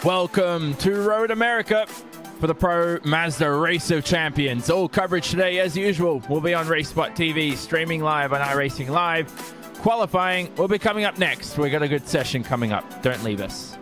Welcome to Road America for the Pro Mazda Race of Champions. All coverage today, as usual, will be on RaceSpotTV, streaming live on iRacing Live. Qualifying will be coming up next. We've got a good session coming up. Don't leave us.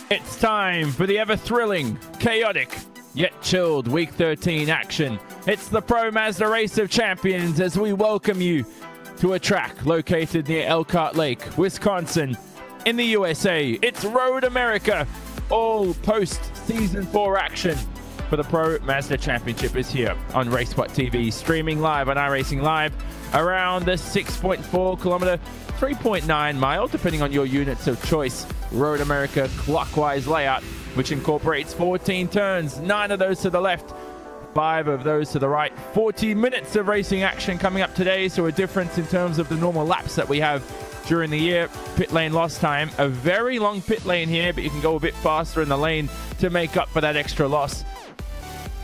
It's time for the ever-thrilling, chaotic, yet chilled Week 13 action. It's the Pro Mazda Race of Champions as we welcome you to a track located near Elkhart Lake, Wisconsin, in the USA. It's Road America. All post-Season 4 action for the Pro Mazda Championship is here on RaceSpotTV, streaming live on iRacing Live around the 6.4 kilometer, 3.9 mile, depending on your units of choice, Road America clockwise layout, which incorporates 14 turns, 9 of those to the left, 5 of those to the right. 40 minutes of racing action coming up today, so a difference in terms of the normal laps that we have during the year. Pit lane loss time, a very long pit lane here, but you can go a bit faster in the lane to make up for that extra loss.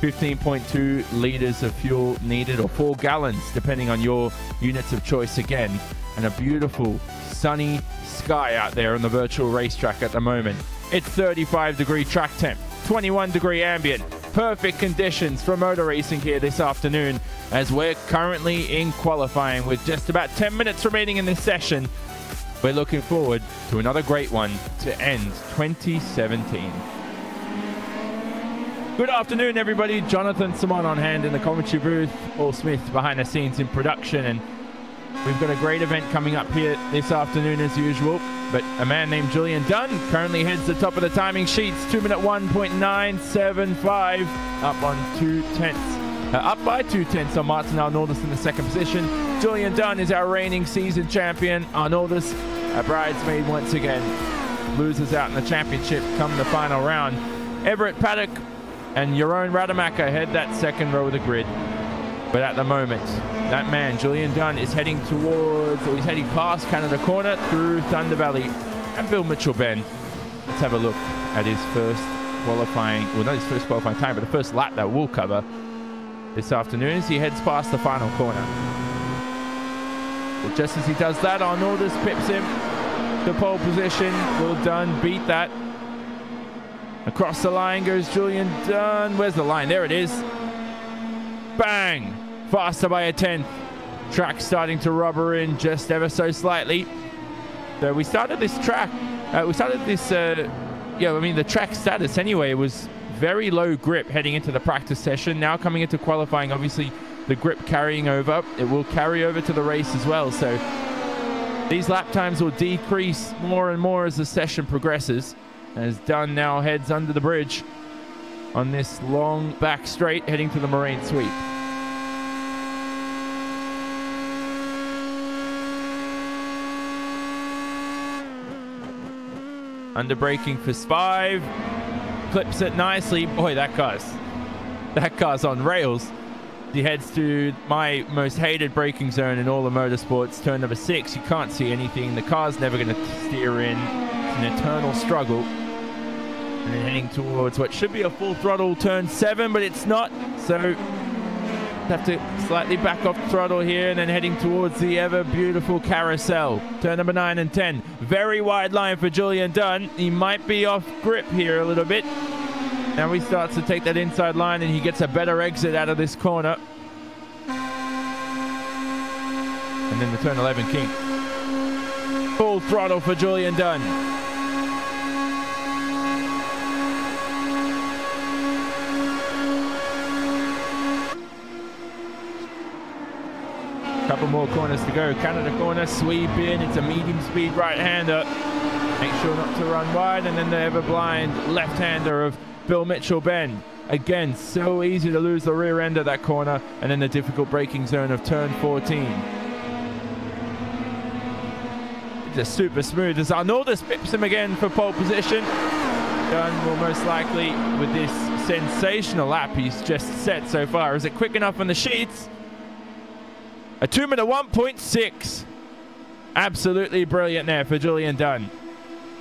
15.2 liters of fuel needed, or 4 gallons, depending on your units of choice again. And a beautiful sunny sky out there on the virtual racetrack at the moment. It's 35-degree track temp, 21-degree ambient. Perfect conditions for motor racing here this afternoon as we're currently in qualifying with just about 10 minutes remaining in this session. We're looking forward to another great one to end 2017. Good afternoon, everybody. Jonathan Simon on hand in the commentary booth. Paul Smith behind the scenes in production, and we've got a great event coming up here this afternoon as usual. But a man named Julian Dunn currently heads the top of the timing sheets. 2-minute 1.975, up on 2/10. Up by 2/10 on Martin Arnoldus in the second position. Julian Dunn is our reigning season champion. Arnoldus, a bridesmaid once again, loses out in the championship come the final round. Everett Paddock and Jeroen Rademacher head that second row of the grid. But at the moment, that man, Julian Dunn, is heading towards, or he's heading past Canada Corner through Thunder Valley and Bill Mitchell Bend. Let's have a look at his first qualifying, well, not his first qualifying time, but the first lap that we'll cover this afternoon as he heads past the final corner. But just as he does that, Arnoldus pips him to pole position. Will Dunn beat that? Across the line goes Julian Dunn. Where's the line? There it is. Bang! Faster by a 10th. Track starting to rubber in just ever so slightly. So we started this track. The track status anyway was very low grip heading into the practice session. Now coming into qualifying, obviously the grip carrying over. It will carry over to the race as well. So these lap times will decrease more and more as the session progresses. As Dunn now heads under the bridge on this long back straight heading to the Marine Sweep. Under braking for 5. Clips it nicely. Boy, that car's on rails. He heads to my most hated braking zone in all the motorsports, turn number 6. You can't see anything. The car's never going to steer in. It's an eternal struggle. And then heading towards what should be a full throttle turn 7, but it's not. So have to slightly back off throttle here, and then heading towards the ever beautiful carousel. Turn number 9 and 10. Very wide line for Julian Dunn. He might be off grip here a little bit. Now he starts to take that inside line, and he gets a better exit out of this corner. And then the turn 11 kink. Full throttle for Julian Dunn. Couple more corners to go. Canada corner, sweep in. It's a medium speed right-hander. Make sure not to run wide. And then the ever blind left-hander of Bill Mitchell Bend. Again, so easy to lose the rear end of that corner. And then the difficult braking zone of turn 14. Just super smooth as Arnoldus pips him again for pole position. Dunn will most likely, with this sensational lap he's just set so far. Is it quick enough on the sheets? A 2-minute 1.6. Absolutely brilliant there for Julian Dunn.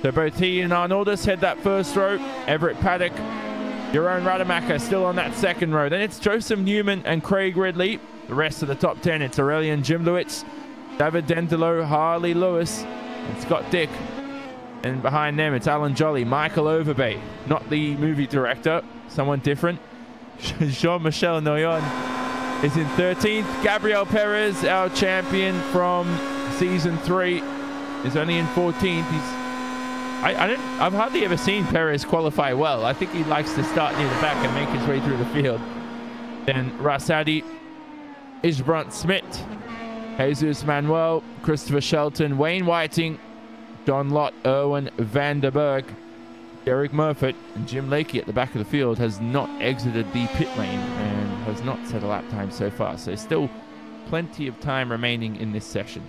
So both he and Arnoldus head that first row. Everett Paddock, Jeroen Rademacher still on that second row. Then it's Joseph Newman and Craig Ridley. The rest of the top 10, it's Aurelian Jimlewicz, David Dendelo, Harley Lewis, and Scott Dick. And behind them, it's Alan Jolly, Michael Overbay, not the movie director, someone different. Jean-Michel Noyon is in 13th. Gabriel Perez, our champion from season 3, is only in 14th. I've hardly ever seen Perez qualify well. I think he likes to start near the back and make his way through the field. Then Rassadi, Isbrant Smith, Jesus Manuel, Christopher Shelton, Wayne Whiting, Don Lott, Erwin Vanderberg, Derek Murphy, and Jim Lakey at the back of the field has not exited the pit lane and has not set a lap time so far. So still plenty of time remaining in this session.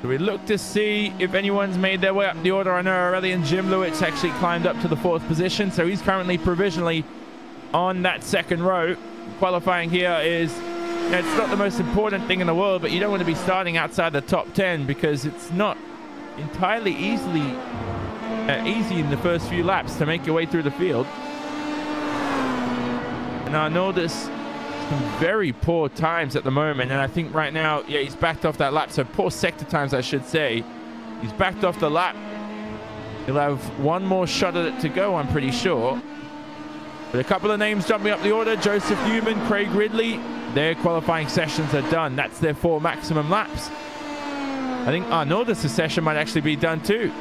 So we look to see if anyone's made their way up the order. I know Aurelian Jimlewicz actually climbed up to the 4th position, so he's currently provisionally on that second row. Qualifying here is, you know, it's not the most important thing in the world, but you don't want to be starting outside the top 10 because it's not entirely easy in the first few laps to make your way through the field. And Arnoldus, some very poor times at the moment, and I think right now, yeah, he's backed off that lap. So poor sector times, I should say. He's backed off the lap. He'll have one more shot at it to go, I'm pretty sure. But a couple of names jumping up the order: Joseph Newman, Craig Ridley. Their qualifying sessions are done. That's their 4 maximum laps. I think Arnoldus' session might actually be done too.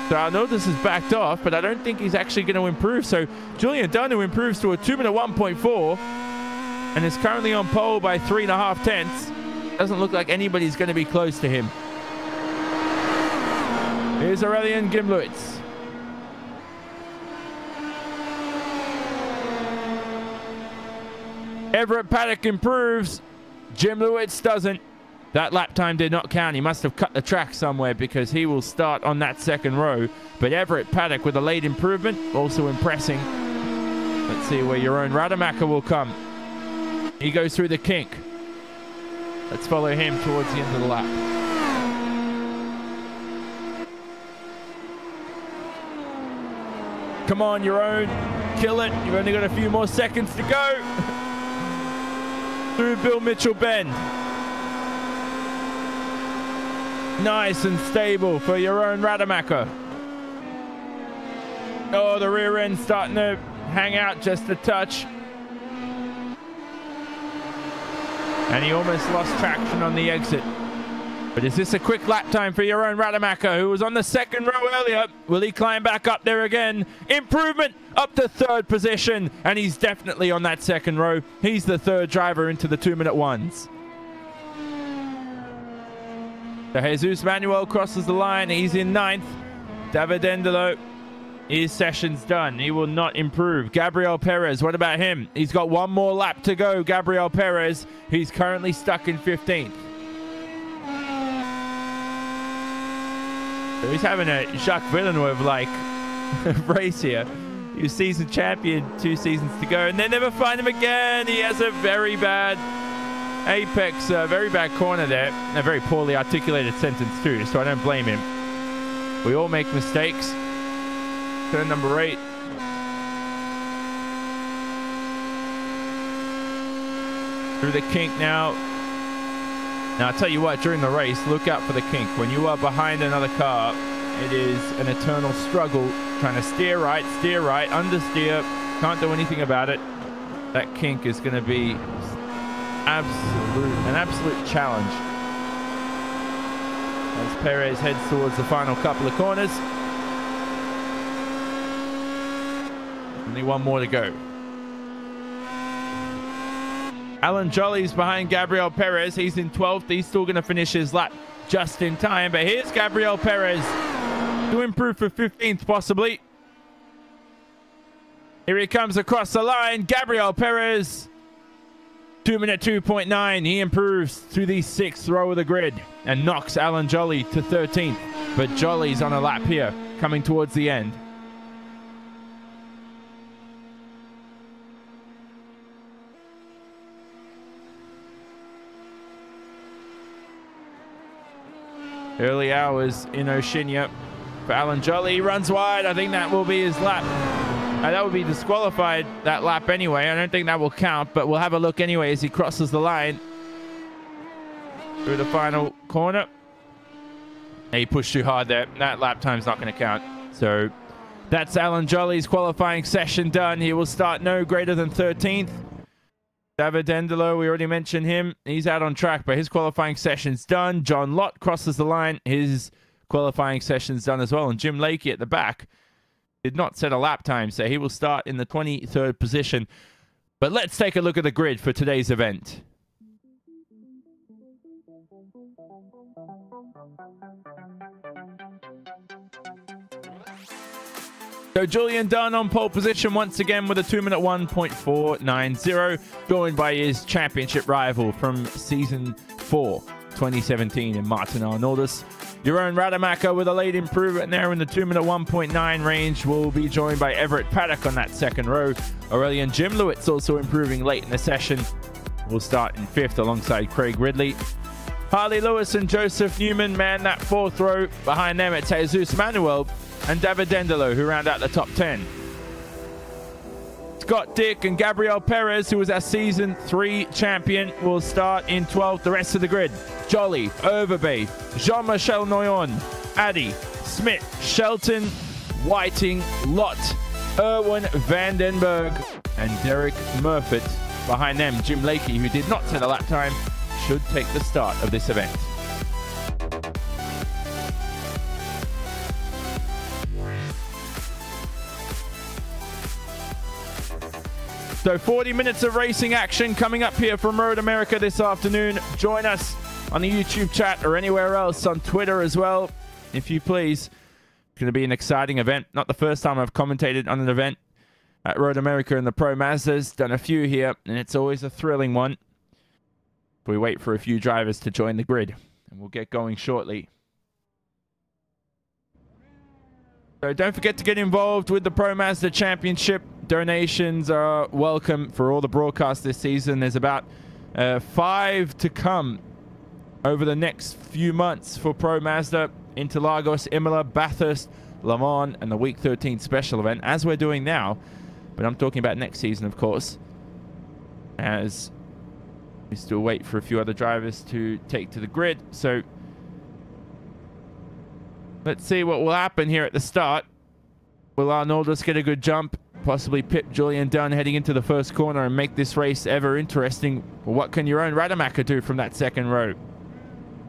So Arnoldus is backed off, but I don't think he's actually going to improve. So Julian Dunn, who improves to a 2-minute 1.4 and is currently on pole by 3.5 tenths. Doesn't look like anybody's going to be close to him. Here's Aurelian Jimlewicz. Everett Paddock improves. Jimlewicz doesn't. That lap time did not count. He must have cut the track somewhere because he will start on that second row. But Everett Paddock with a late improvement, also impressing. Let's see where Jeroen Rademacher will come. He goes through the kink. Let's follow him towards the end of the lap. Come on, Jeroen. Kill it. You've only got a few more seconds to go. Through Bill Mitchell Bend. Nice and stable for Jeroen Rademacher. Oh, the rear end starting to hang out just a touch. And he almost lost traction on the exit. But is this a quick lap time for Jeroen Rademacher, who was on the second row earlier? Will he climb back up there again? Improvement up to 3rd position. And he's definitely on that second row. He's the 3rd driver into the 2-minute ones. So Jesus Manuel crosses the line. He's in 9th. David Endelo, his session's done. He will not improve. Gabriel Perez, what about him? He's got one more lap to go. Gabriel Perez, he's currently stuck in 15th. So he's having a Jacques Villeneuve-like race here. He was season champion 2 seasons to go, and they never find him again. He has a very bad apex, very bad corner there. A very poorly articulated sentence too, so I don't blame him. We all make mistakes. Turn number 8. Through the kink now. Now, I'll tell you what, during the race, look out for the kink. When you are behind another car, it is an eternal struggle trying to steer right, understeer. Can't do anything about it. That kink is going to be an absolute challenge. As Perez heads towards the final couple of corners. Only one more to go. Alan Jolly's behind Gabriel Perez. He's in 12th. He's still going to finish his lap just in time. But here's Gabriel Perez to improve for 15th possibly. Here he comes across the line. Gabriel Perez. 2-minute 2.9. He improves to the 6th row of the grid and knocks Alan Jolly to 13th. But Jolly's on a lap here, coming towards the end. Early hours in Oceania for Alan Jolly. He runs wide. I think that will be his lap. That would be disqualified, that lap anyway. I don't think that will count, but we'll have a look anyway as he crosses the line through the final corner. He pushed too hard there. That lap time's not going to count. So that's Alan Jolly's qualifying session done. He will start no greater than 13th. David Endelo, we already mentioned him. He's out on track, but his qualifying session's done. John Lott crosses the line. His qualifying session's done as well. And Jim Lakey at the back did not set a lap time, so he will start in the 23rd position. But let's take a look at the grid for today's event. So Julian Dunn on pole position once again with a 2-minute 1.490, joined by his championship rival from season 4, 2017 in Martin Arnoldus. Jeroen Rademacher with a late improvement there in the 2-minute 1.9 range will be joined by Everett Paddock on that second row. Aurelian Jimlewitz also improving late in the session. Will start in 5th alongside Craig Ridley. Harley Lewis and Joseph Newman man that 4th row. Behind them it's Jesus Manuel and David Endelo, who round out the top 10. Scott Dick and Gabriel Perez, who was our season 3 champion, will start in 12th. The rest of the grid: Jolly, Overbay, Jean-Michel Noyon, Addy, Smith, Shelton, Whiting, Lott, Erwin Vandenberg, and Derek Murfitt. Behind them, Jim Lakey, who did not set a lap time, should take the start of this event. So 40 minutes of racing action coming up here from Road America this afternoon. Join us on the YouTube chat or anywhere else, on Twitter as well, if you please. It's going to be an exciting event. Not the first time I've commentated on an event at Road America in the Pro Mazdas. Done a few here, and it's always a thrilling one. We wait for a few drivers to join the grid, and we'll get going shortly. So don't forget to get involved with the Pro Mazda Championship. Donations are welcome for all the broadcasts this season. There's about 5 to come over the next few months for Pro Mazda: Interlagos, Imola, Bathurst, Le Mans, and the Week 13 special event, as we're doing now. But I'm talking about next season, of course, as we still wait for a few other drivers to take to the grid. So let's see what will happen here at the start. Will Arnoldus get a good jump? Possibly pip Julian Dunn heading into the first corner and make this race ever interesting? Well, what can Jeroen Rademacher do from that second row?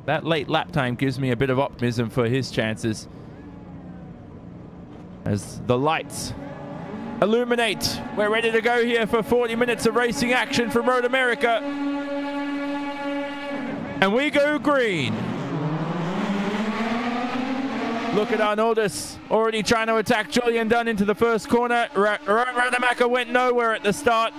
That late lap time gives me a bit of optimism for his chances, as the lights illuminate. We're ready to go here for 40 minutes of racing action from Road America. And we go green. Look at Arnoldus already trying to attack Julian Dunn into the first corner. Rademacher went nowhere at the start.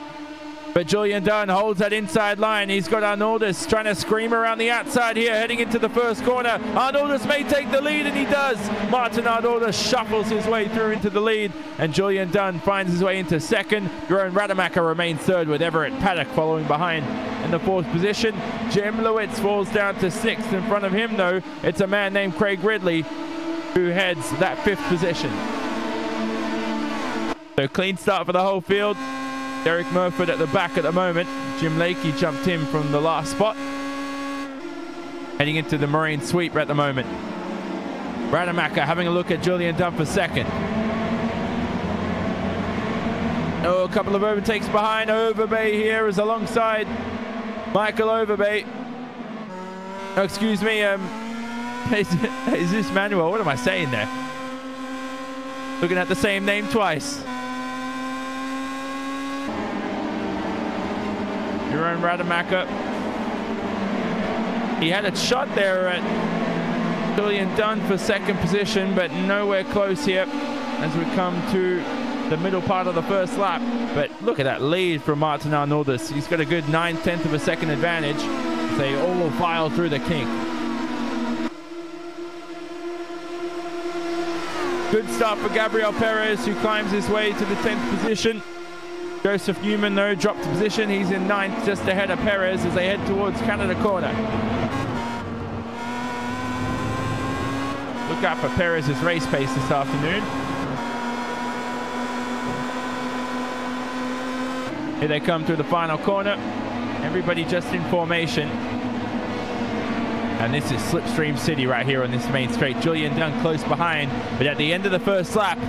But Julian Dunn holds that inside line. He's got Arnoldus trying to scream around the outside here, heading into the first corner. Arnoldus may take the lead, and he does. Martin Arnoldus shuffles his way through into the lead, and Julian Dunn finds his way into second. Jeroen Rademacher remains third, with Everett Paddock following behind in the fourth position. Jim Lewitz falls down to sixth. In front of him, though, it's a man named Craig Ridley who heads that fifth position. So clean start for the whole field. Derek Murford at the back at the moment. Jim Lakey jumped in from the last spot. Heading into the Marine sweep at the moment. Rademacher having a look at Julian Dunn for second. Oh, a couple of overtakes behind. Overbay here is alongside Michael Overbay. Oh, excuse me. Jesus Manuel. What am I saying there? Looking at the same name twice. Jeroen Rademacher. He had a shot there at Julian Dunn for second position, but nowhere close here as we come to the middle part of the first lap. But look at that lead from Martin Arnoldus. He's got a good 9/10 of a second advantage as they all file through the kink. Good start for Gabriel Perez, who climbs his way to the 10th position. Joseph Newman, though, dropped position. He's in 9th, just ahead of Perez as they head towards Canada Corner. Look out for Perez's race pace this afternoon. Here they come through the final corner. Everybody just in formation. And this is Slipstream City right here on this main straight. Julian Dunn close behind, but at the end of the first lap,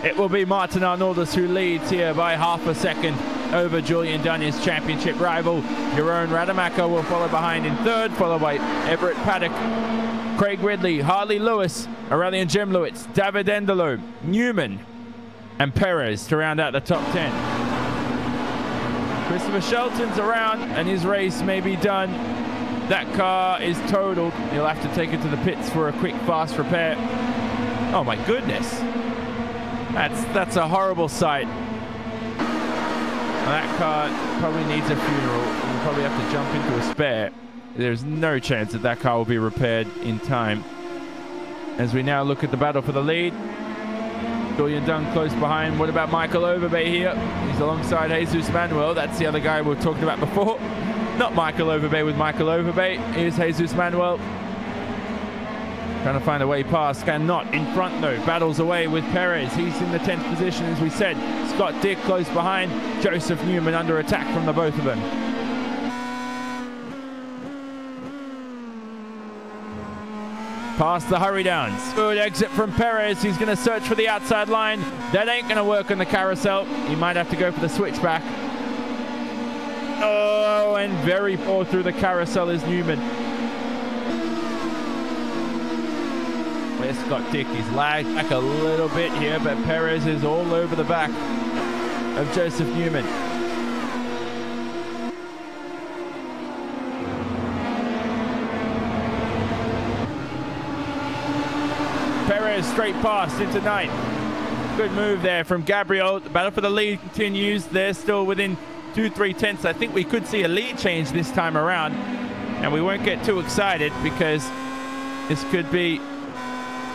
it will be Martin Arnoldus who leads here by half a second over Julian Dunn, his championship rival. Jeroen Rademacher will follow behind in third, followed by Everett Paddock, Craig Ridley, Harley Lewis, Aurelian Jim Lewitz, David Endelo, Newman, and Perez to round out the top 10. Christopher Shelton's around, and his race may be done. That car is totaled. He'll have to take it to the pits for a quick, fast repair. Oh my goodness. That's a horrible sight. That car probably needs a funeral. We'll probably have to jump into a spare. There's no chance that that car will be repaired in time. As we now look at the battle for the lead. Julian Dunn close behind. What about Michael Overbay here? He's alongside Jesus Manuel. That's the other guy we were talking about before. Not Michael Overbay with Michael Overbay. Here's Jesus Manuel. Trying to find a way past. Cannot. In front, though. Battles away with Perez. He's in the 10th position, as we said. Scott Dick close behind. Joseph Newman under attack from the both of them. Past the hurry downs. Good exit from Perez. He's going to search for the outside line. That ain't going to work on the carousel. He might have to go for the switchback. Oh, and very poor through the carousel is Newman. Where's Scott Dick? He's lagged back a little bit here, but Perez is all over the back of Joseph Newman. Perez straight past into 9th. Good move there from Gabriel. The battle for the lead continues. They're still within 2-3 tenths. I think we could see a lead change this time around, and we won't get too excited because this could be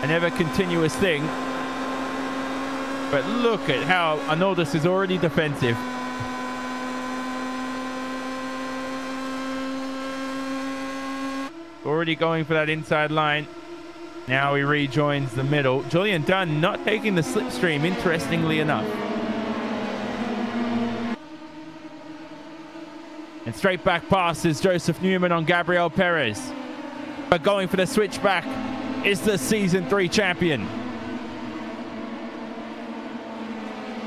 an ever continuous thing. But look at how Arnoldus is already defensive. Already going for that inside line. Now he rejoins the middle. Julian Dunn not taking the slipstream, interestingly enough. And straight back pass is Joseph Newman on Gabriel Perez. But going for the switchback is the Season 3 champion.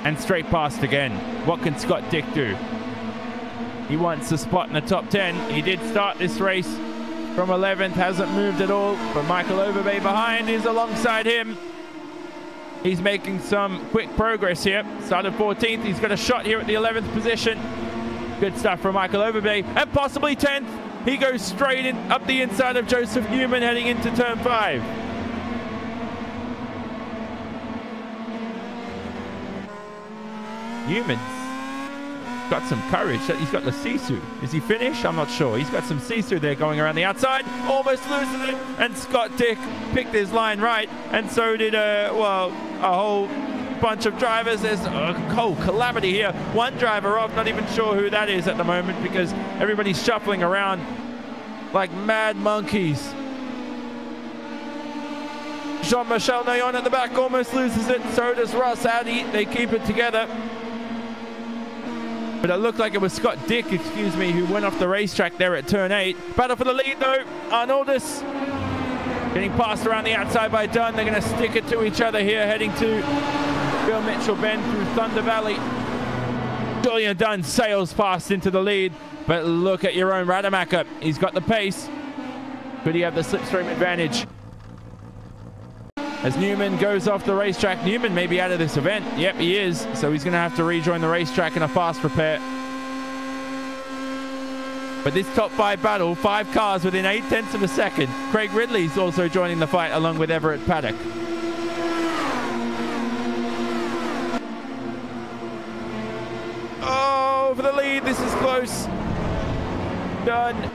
And straight past again. What can Scott Dick do? He wants a spot in the top 10. He did start this race from 11th, hasn't moved at all. But Michael Overbay behind is alongside him. He's making some quick progress here. Started 14th. He's got a shot here at the 11th position. Good stuff from Michael Overbay. And possibly 10th. He goes straight in up the inside of Joseph Newman heading into turn 5. Newman's got some courage. He's got the Sisu. Is he finished? I'm not sure. He's got some Sisu there going around the outside. Almost loses it. And Scott Dick picked his line right. And so did, a whole bunch of drivers. There's a whole calamity here. One driver off. Not even sure who that is at the moment because everybody's shuffling around like mad monkeys. Jean-Michel Nayon at the back almost loses it. So does Ross Addy. They keep it together. But it looked like it was Scott Dick, who went off the racetrack there at turn 8. Battle for the lead, though. Arnoldus getting passed around the outside by Dunn. They're going to stick it to each other here, heading to Bill Mitchell Bend through Thunder Valley. Julian Dunn sails past into the lead. But look at your own Rademacher. He's got the pace. Could he have the slipstream advantage? As Newman goes off the racetrack, Newman may be out of this event. Yep, he is. So he's going to have to rejoin the racetrack in a fast repair. But this top 5 battle, 5 cars within 0.8 of a second. Craig Ridley's also joining the fight along with Everett Paddock. Oh, for the lead. This is close. Done.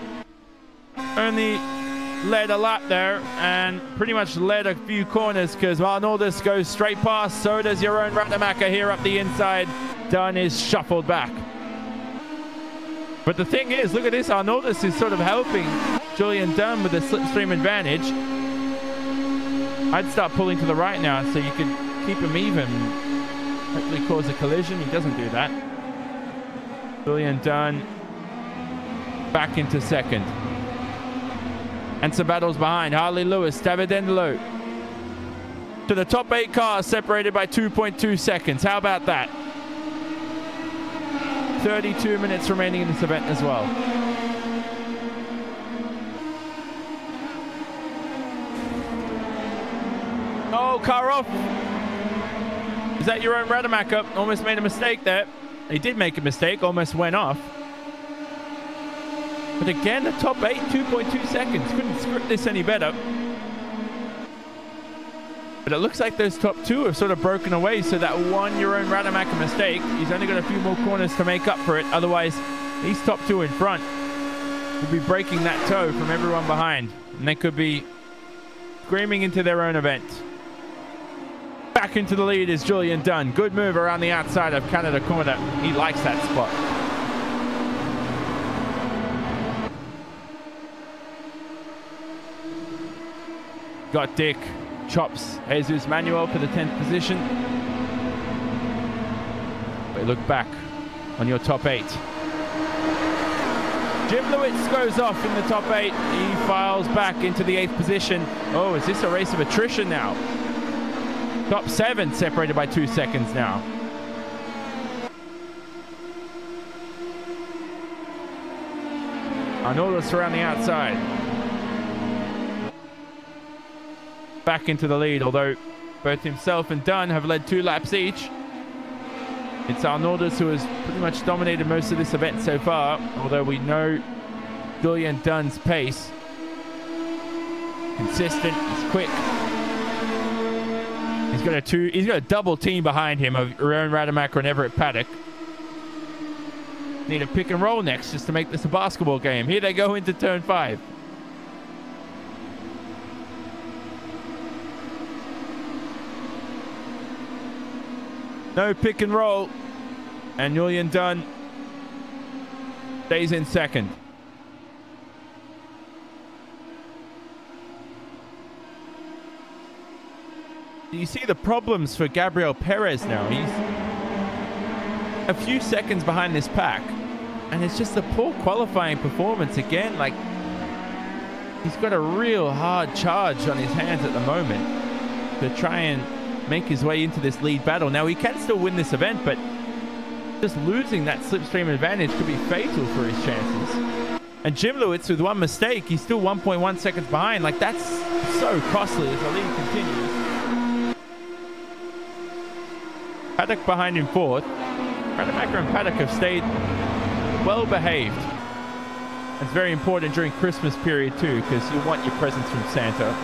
Only led a lap there and pretty much led a few corners because Arnoldus goes straight past. So does your own Rademacher here up the inside. Dunn is shuffled back. But the thing is, look at this. Arnoldus is sort of helping Julian Dunn with the slipstream advantage. I'd start pulling to the right now so you could keep him even. Hopefully cause a collision. He doesn't do that. Julian Dunn back into second. And some battles behind. Harley Lewis, Stavridengelo. To the top 8 cars separated by 2.2 seconds. How about that? 32 minutes remaining in this event as well. Oh, car off. Is that your own Rademacher? Almost made a mistake there. He did make a mistake. Almost went off. But again, the top 8, 2.2 seconds. Couldn't script this any better. But it looks like those top 2 have sort of broken away. So that one your own Rademacher mistake, he's only got a few more corners to make up for it. Otherwise, these top 2 in front will be breaking that toe from everyone behind. And they could be screaming into their own event. Back into the lead is Julian Dunn. Good move around the outside of Canada corner. He likes that spot. Got Dick, chops Jesus Manuel for the 10th position. But look back on your top 8. Jim Lewitz goes off in the top 8. He files back into the 8th position. Oh, is this a race of attrition now? Top 7 separated by 2 seconds now. Arnoldus around the outside. Back into the lead, although both himself and Dunn have led 2 laps each. It's Arnoldus who has pretty much dominated most of this event so far, although we know Julian Dunn's pace. Consistent, he's quick. He's got a double team behind him of Aaron Rademacher and Everett Paddock. Need a pick and roll next just to make this a basketball game. Here they go into turn 5. No pick and roll. And Julian Dunn stays in second. You see the problems for Gabriel Perez now. He's a few seconds behind this pack. And it's just a poor qualifying performance again. Like, he's got a real hard charge on his hands at the moment to try and make his way into this lead battle. Now, he can still win this event, but just losing that slipstream advantage could be fatal for his chances. And Jim Lewitz, with one mistake, he's still 1.1 seconds behind. Like, that's so costly as the lead continues. Paddock behind in 4th. Rademacher and Paddock have stayed well behaved. It's very important during Christmas period too, because you want your presents from Santa.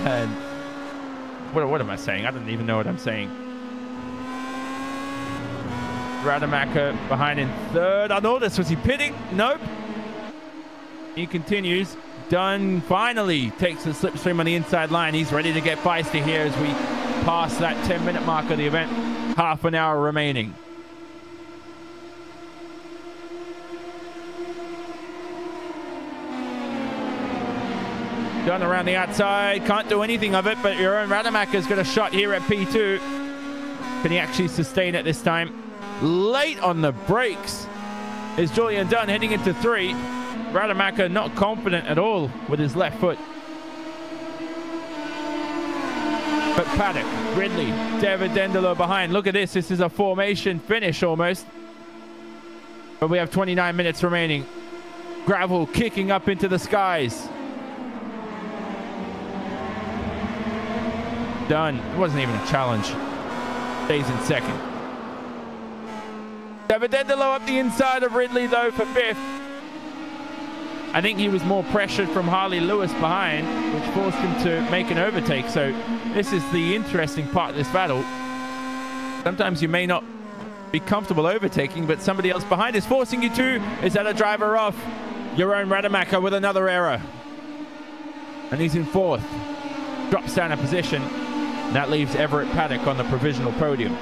And what am I saying? I don't even know what I'm saying. Rademacher behind in third. Arnoldus, was he pitting? Nope. He continues. Dunn finally takes the slipstream on the inside line. He's ready to get feisty here as we pass that 10-minute mark of the event. Half an hour remaining. Dunn around the outside. Can't do anything of it, but your own Rademacher's got a shot here at P2. Can he actually sustain it this time? Late on the brakes is Julian Dunn heading into 3. Rademacher not confident at all with his left foot. But Paddock, Ridley, David Dendelo behind. Look at this. This is a formation finish almost. But we have 29 minutes remaining. Gravel kicking up into the skies. Dunn. It wasn't even a challenge. Stays in second. David Dendelo up the inside of Ridley though for 5th. I think he was more pressured from Harley Lewis behind, which forced him to make an overtake. So this is the interesting part of this battle. Sometimes you may not be comfortable overtaking, but somebody else behind is forcing you to. Is that a driver off? Your own Rademacher with another error. And he's in 4th. Drops down a position. And that leaves Everett Paddock on the provisional podium.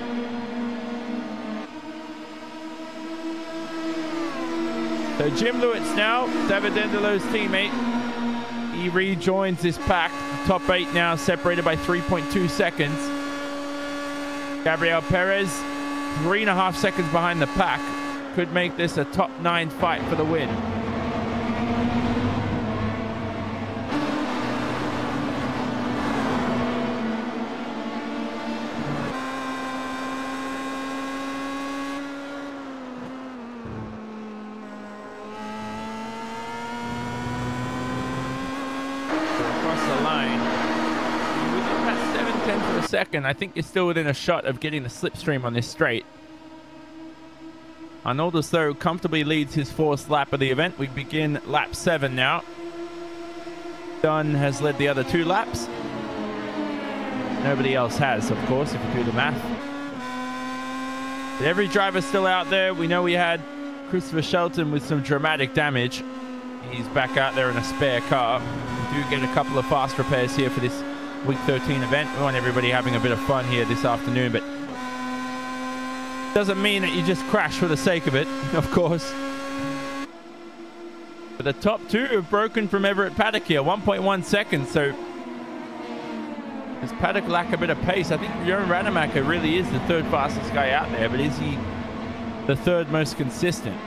So Jim Lewitz now, David Dendelo's teammate. He rejoins this pack. Top 8 now separated by 3.2 seconds. Gabriel Perez, 3.5 seconds behind the pack. Could make this a top 9 fight for the win. Second, I think you're still within a shot of getting the slipstream on this straight. Arnoldus, though, comfortably leads his 4th lap of the event. We begin lap 7 now. Dunn has led the other 2 laps. Nobody else has, of course, if you do the math. But every driver still out there. We know we had Christopher Shelton with some dramatic damage. He's back out there in a spare car. We do get a couple of fast repairs here for this Week 13 event. We want everybody having a bit of fun here this afternoon, but doesn't mean that you just crash for the sake of it, of course. But the top 2 have broken from Everett Paddock here, 1.1 seconds, so does Paddock lack a bit of pace? I think Jeroen Rademacher really is the 3rd fastest guy out there, but is he the 3rd most consistent?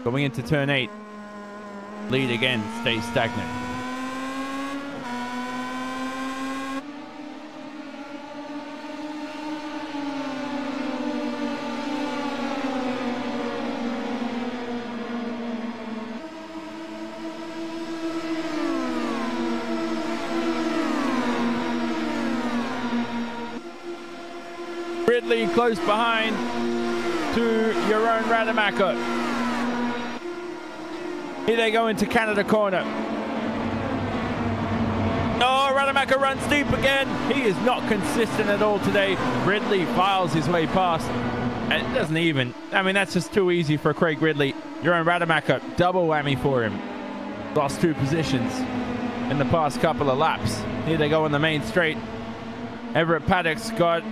Going into turn 8, lead again stays stagnant. Ridley close behind to Jeroen Rademacher. Here they go into Canada corner. Oh, Rademacher runs deep again. He is not consistent at all today. Ridley files his way past. And it doesn't even. I mean, that's just too easy for Craig Ridley. Jeroen Rademacher, double whammy for him. Lost 2 positions in the past couple of laps. Here they go on the main straight. Everett Paddock's got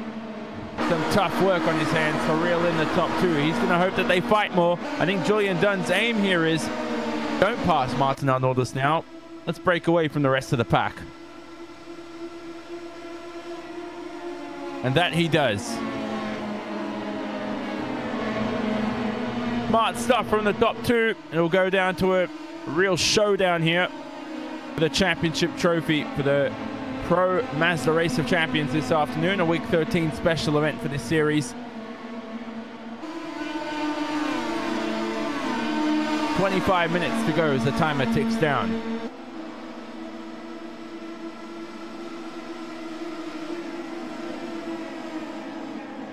some tough work on his hands to reel in the top 2. He's going to hope that they fight more. I think Julian Dunn's aim here is don't pass Martin Arnoldus now. Let's break away from the rest of the pack. And that he does. Smart stuff from the top 2. It'll go down to a real showdown here for the championship trophy for the Pro Mazda Race of Champions this afternoon. A Week 13 special event for this series. 25 minutes to go as the timer ticks down.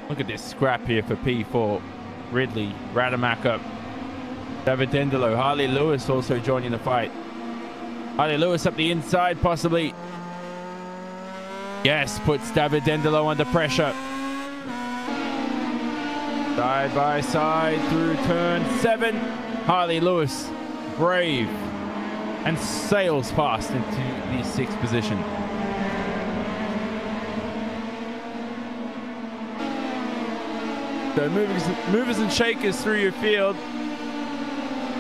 Look at this scrap here for P4. Ridley, Rademacher, Davidendolo. Harley Lewis also joining the fight. Harley Lewis up the inside, possibly. Yes, puts Davidendolo under pressure. Side by side through turn 7. Harley Lewis, brave, and sails past into the 6th position. So movers and shakers through your field.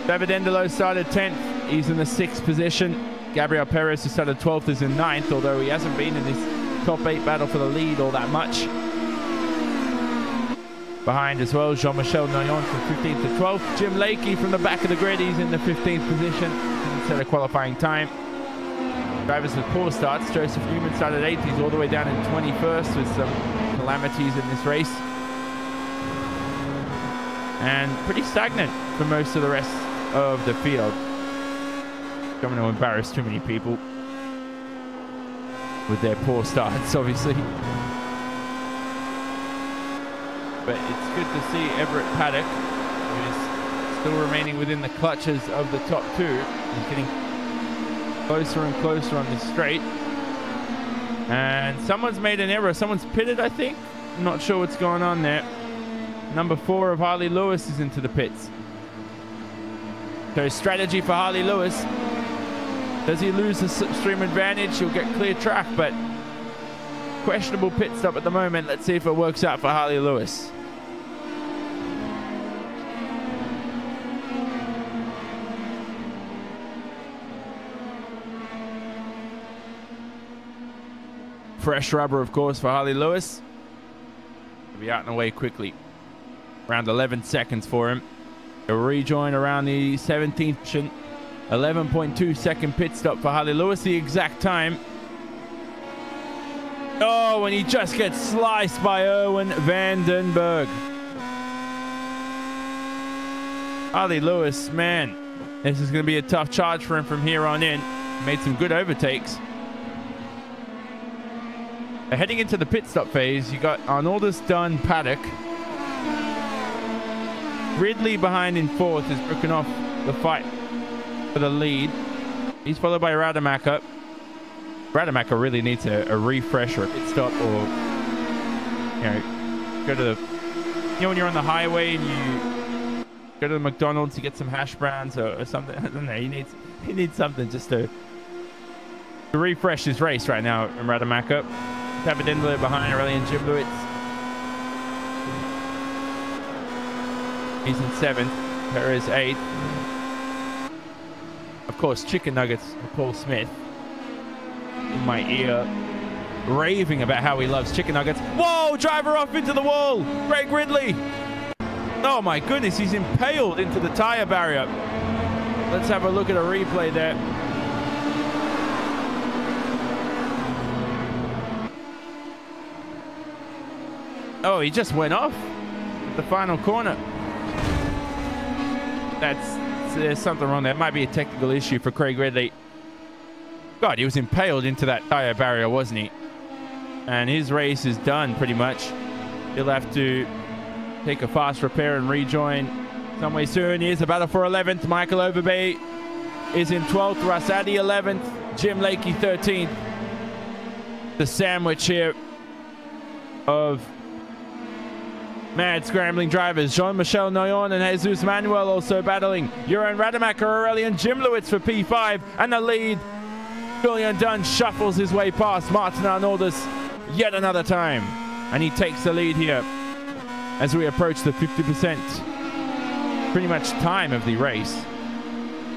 Davidendolo started 10th. He's in the 6th position. Gabriel Perez, who started 12th, is in 9th, although he hasn't been in this top 8 battle for the lead all that much. Behind as well, Jean-Michel Noyon from 15th to 12th. Jim Lakey from the back of the grid, he's in the 15th position. Didn't set a qualifying time. Drivers with poor starts. Joseph Newman started 8th. He's all the way down in 21st with some calamities in this race. And pretty stagnant for most of the rest of the field. Don't want to embarrass too many people with their poor starts, obviously. But it's good to see Everett Paddock, who is still remaining within the clutches of the top 2. He's getting closer and closer on this straight. And someone's made an error. Someone's pitted, I think. I'm not sure what's going on there. Number 4 of Harley Lewis is into the pits. So strategy for Harley Lewis. Does he lose the slipstream advantage? He'll get clear track, but questionable pit stop at the moment. Let's see if it works out for Harley Lewis. Fresh rubber, of course, for Harley Lewis. He'll be out and away quickly. Around 11 seconds for him. A rejoin around the 17th position. 11.2 second pit stop for Harley Lewis, the exact time. Oh, and he just gets sliced by Erwin Vandenberg. Harley Lewis, man, this is going to be a tough charge for him from here on in. Made some good overtakes. Heading into the pit stop phase, you got Arnoldus, Dunn, Paddock. Ridley behind in 4th has broken off the fight for the lead. He's followed by Rademacher. Rademacher really needs a refresh or a pit stop, or go to the, when you're on the highway and you go to the McDonald's to get some hash browns or something. I don't know. He needs something just to refresh his race right now. And Rademacher, Davidendolo behind Aurelian Giblewitz. He's in 7th. Perez 8th. Of course, Chicken Nuggets, Paul Smith, in my ear, raving about how he loves chicken nuggets. Whoa, driver off into the wall. Greg Ridley. Oh my goodness, he's impaled into the tire barrier. Let's have a look at a replay there. Oh, he just went off at the final corner. There's something wrong there. It might be a technical issue for Craig Ridley. God, he was impaled into that tire barrier, wasn't he? And his race is done pretty much. He'll have to take a fast repair and rejoin somewhere soon. Here's a battle for 11th. Michael Overbay is in 12th. Russ Addy 11th. Jim Lakey 13th. The sandwich here of mad scrambling drivers. Jean-Michel Noyon and Jesus Manuel also battling. Jeroen Rademacher, Aurelian Giblewitz for P5. And the lead, Julian Dunn shuffles his way past Martin Arnoldus yet another time. And he takes the lead here as we approach the 50% pretty much time of the race.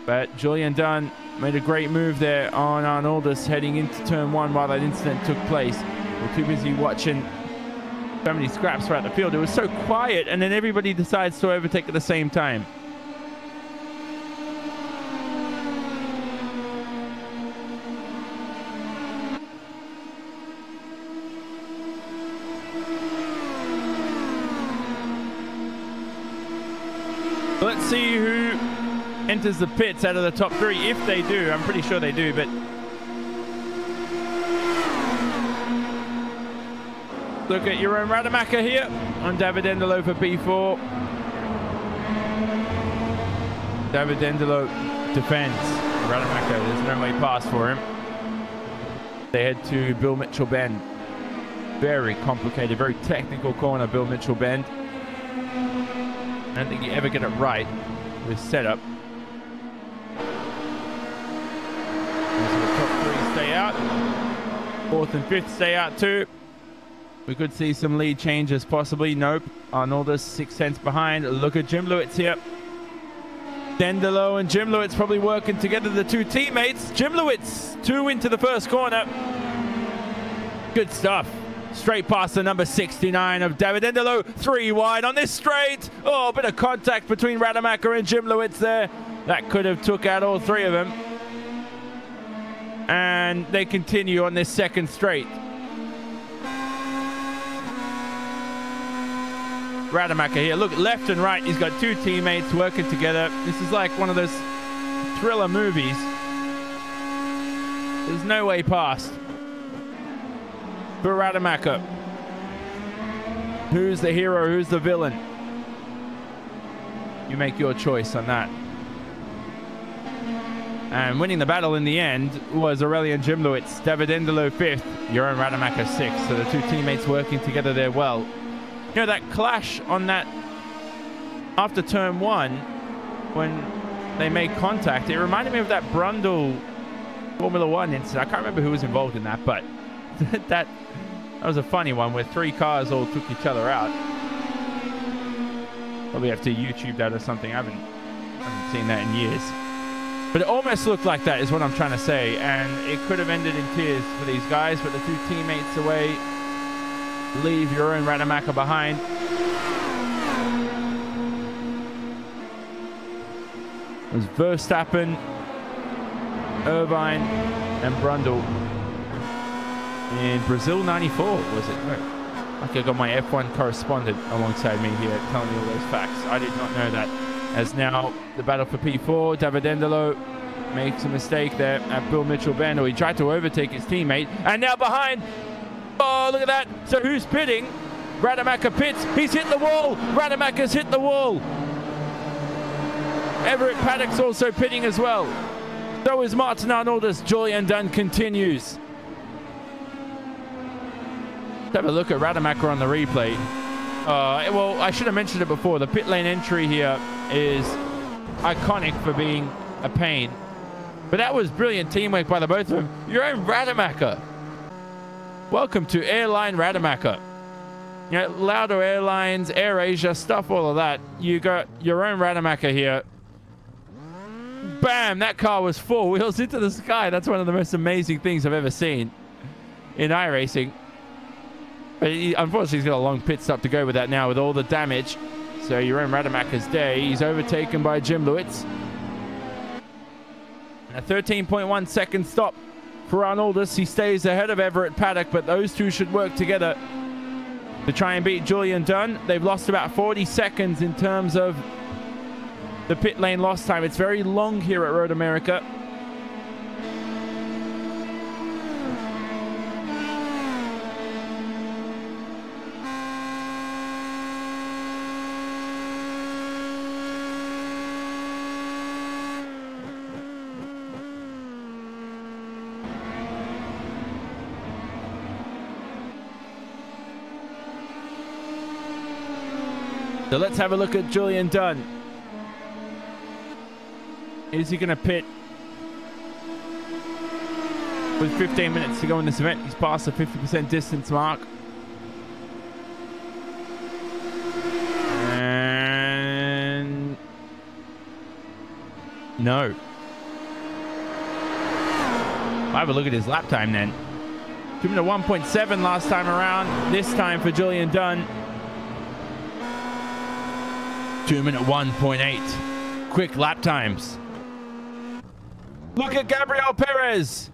But Julian Dunn made a great move there on Arnoldus heading into turn 1 while that incident took place. We're too busy watching so many scraps throughout the field. It was so quiet, and then everybody decides to overtake at the same time. Let's see who enters the pits out of the top 3, if they do. I'm pretty sure they do, but look at Jeroen Rademacher here on Davidendolo for P4. Davidendolo defends. Rademacher, there's no way past for him. They head to Bill Mitchell Bend. Very complicated, very technical corner, Bill Mitchell Bend. I don't think you ever get it right with setup. So the top three stay out. Fourth and fifth stay out too. We could see some lead changes possibly. Nope. Arnoldus 6 tenths behind. Look at Jim Lewitz here. Dendelo and Jim Lewitz probably working together, the two teammates. Jim Lewitz 2 into the first corner. Good stuff. Straight past the number 69 of Davidendolo. 3 wide on this straight. Oh, a bit of contact between Rademacher and Jim Lewitz there. That could have took out all 3 of them. And they continue on this second straight. Rademacher here. Look, left and right. He's got 2 teammates working together. This is like one of those thriller movies. There's no way past. For Rademacher. Who's the hero? Who's the villain? You make your choice on that. And winning the battle in the end was Aurelian Jim Lewitz. Davidendolo 5th. Jeroen Rademacher 6th. So the 2 teammates working together there well. You know, that clash on that after turn 1 when they made contact, it reminded me of that Brundle Formula 1 incident. I can't remember who was involved in that, but that was a funny one where 3 cars all took each other out. Probably have to YouTube that or something. I haven't seen that in years. But it almost looked like that is what I'm trying to say. And it could have ended in tears for these guys, but the 2 teammates away leave Jeroen Rademacher behind. It was Verstappen, Irvine, and Brundle. In Brazil 94, was it? No. Like I got my F1 correspondent alongside me here telling me all those facts. I did not know that. As now the battle for P4, Davidendolo makes a mistake there at Bill Mitchell Bend, or he tried to overtake his teammate. And now behind. Oh, look at that. So who's pitting? Rademacher pits. He's hit the wall. Rademacher's hit the wall. Everett Paddock's also pitting as well. So is Martin Arnoldus. Julian Dunn continues. Let's have a look at Rademacher on the replay. Well, I should have mentioned it before. The pit lane entry here is iconic for being a pain. But that was brilliant teamwork by the both of them. Jeroen Rademacher. Welcome to Airline Rademacher. You know, Lauda Airlines, AirAsia, stuff, all of that. You got Jeroen Rademacher here. Bam! That car was 4 wheels into the sky. That's one of the most amazing things I've ever seen in iRacing. But unfortunately, he's got a long pit stop to go with that now with all the damage. So Jeroen Rademacher's day. He's overtaken by Jim Lewitz. And a 13.1 second stop for Arnoldus. He stays ahead of Everett Paddock, but those 2 should work together to try and beat Julian Dunn. They've lost about 40 seconds in terms of the pit lane loss time. It's very long here at Road America. So let's have a look at Julian Dunn. Is he going to pit with 15 minutes to go in this event? He's past the 50% distance mark. And no. I'll have a look at his lap time then. 2 minute 1.7 last time around. This time for Julian Dunn. 2 minute 1.8. Quick lap times. Look at Gabriel Perez.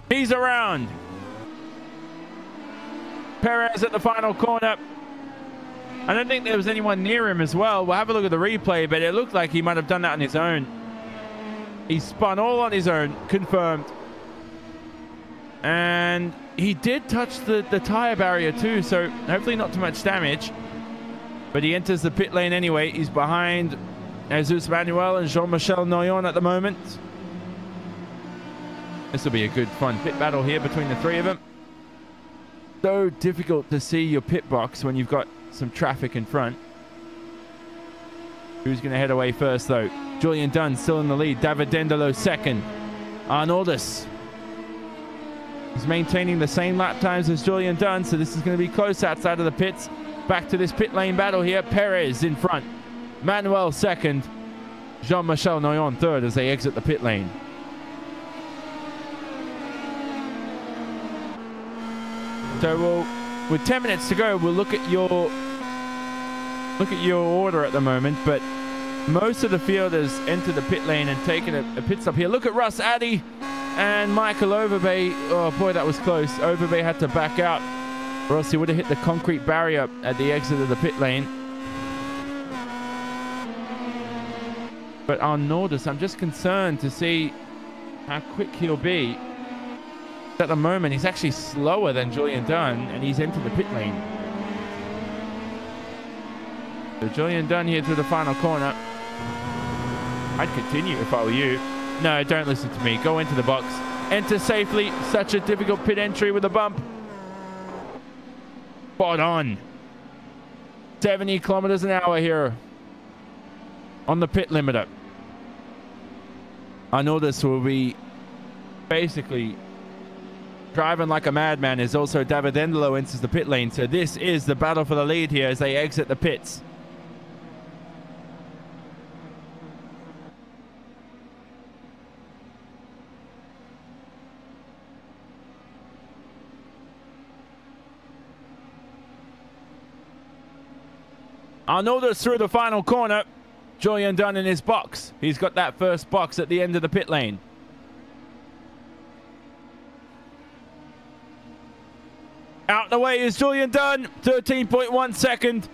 He's around. Perez at the final corner. I don't think there was anyone near him as well. We'll have a look at the replay, but it looked like he might have done that on his own. He spun all on his own, confirmed. And he did touch the tire barrier too, so hopefully not too much damage. But he enters the pit lane anyway. He's behind Jesus Manuel and Jean-Michel Noyon at the moment. This will be a good fun pit battle here between the three of them. So difficult to see your pit box when you've got some traffic in front. Who's going to head away first, though? Julian Dunn still in the lead. David Dendelo second. Arnoldus is maintaining the same lap times as Julian Dunn, so this is going to be close outside of the pits. Back to this pit lane battle here. Perez in front. Manuel second. Jean-Michel Noyon third as they exit the pit lane. So with 10 minutes to go, we'll look at your order at the moment, but most of the field has entered the pit lane and taken a pit stop here. Look at Russ Addy and Michael Overbay. Oh boy, that was close. Overbay had to back out, or else he would have hit the concrete barrier at the exit of the pit lane. But Arnoldus, I'm just concerned to see how quick he'll be. At the moment, he's actually slower than Julian Dunn, and he's entered the pit lane. So Julian Dunn here through the final corner. I'd continue if I were you. No, don't listen to me. Go into the box. Enter safely. Such a difficult pit entry with a bump. Spot on. 70 kilometers an hour here on the pit limiter. Arnoldus will be basically driving like a madman as also David Dendelo enters the pit lane. So this is the battle for the lead here as they exit the pits. Arnoldus through the final corner. Julian Dunn in his box. He's got that first box at the end of the pit lane. Out the way is Julian Dunn. 13.1 second.